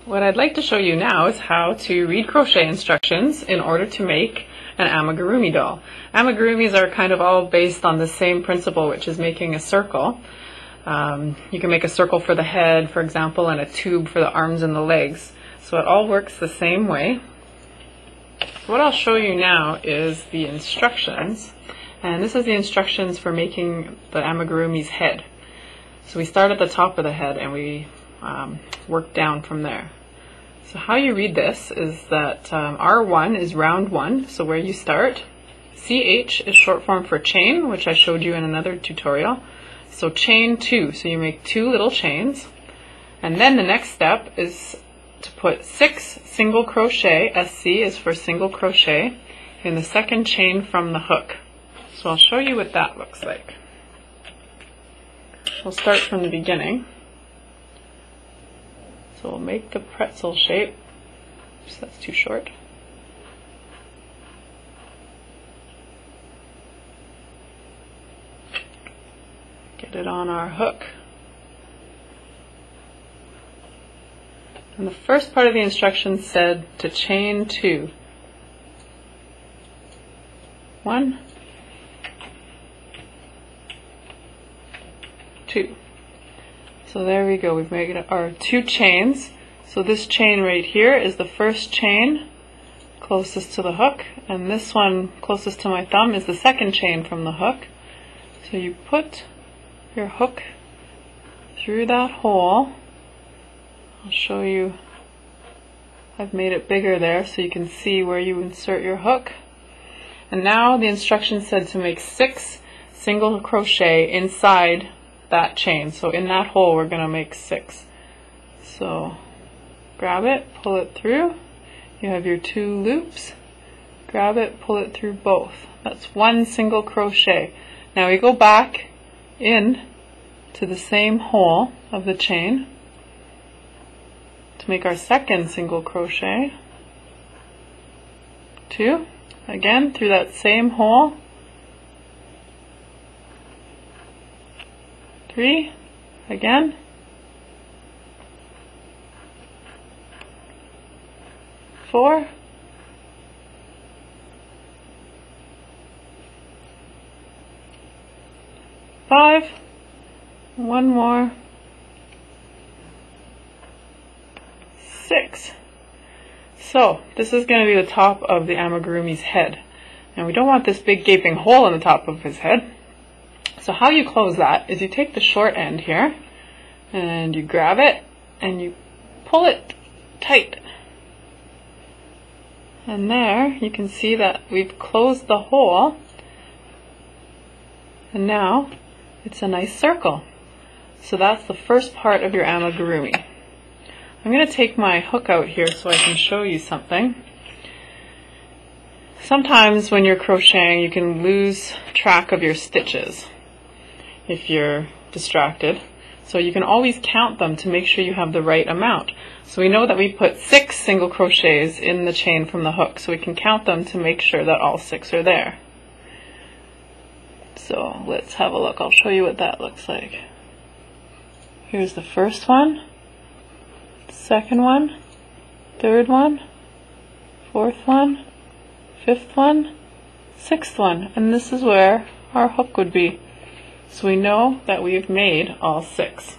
What I'd like to show you now is how to read crochet instructions in order to make an amigurumi doll. Amigurumis are kind of all based on the same principle, which is making a circle. You can make a circle for the head, for example, and a tube for the arms and the legs. So it all works the same way. What I'll show you now is the instructions, and this is the instructions for making the amigurumi's head. So we start at the top of the head and we work down from there. So how you read this is that R1 is round 1, so where you start. CH is short form for chain, which I showed you in another tutorial. So chain 2, so you make 2 little chains. And then the next step is to put 6 single crochet, SC is for single crochet, in the second chain from the hook. So I'll show you what that looks like. We'll start from the beginning. So we'll make the pretzel shape. Oops, that's too short. Get it on our hook. And the first part of the instructions said to chain 2. 1, 2. So there we go, we've made our 2 chains. So this chain right here is the first chain closest to the hook, and this one closest to my thumb is the second chain from the hook. So you put your hook through that hole. I'll show you, I've made it bigger there so you can see where you insert your hook. And now the instructions said to make 6 single crochet inside that chain. So in that hole we're going to make 6. So grab it, pull it through. You have your 2 loops. Grab it, pull it through both. That's 1 single crochet. Now we go back in to the same hole of the chain to make our second single crochet. 2. Again through that same hole. 3, again, 4, 5, 1 more, 6. So this is going to be the top of the amigurumi's head. And we don't want this big gaping hole in the top of his head. So how you close that is you take the short end here and you grab it and you pull it tight. And there you can see that we've closed the hole, and now it's a nice circle. So that's the first part of your amigurumi. I'm going to take my hook out here so I can show you something. Sometimes when you're crocheting you can lose track of your stitches if you're distracted. So you can always count them to make sure you have the right amount. So we know that we put 6 single crochets in the chain from the hook, so we can count them to make sure that all 6 are there. So let's have a look. I'll show you what that looks like. Here's the first one, second one, third one, fourth one, fifth one, sixth one, and this is where our hook would be. So we know that we have made all 6.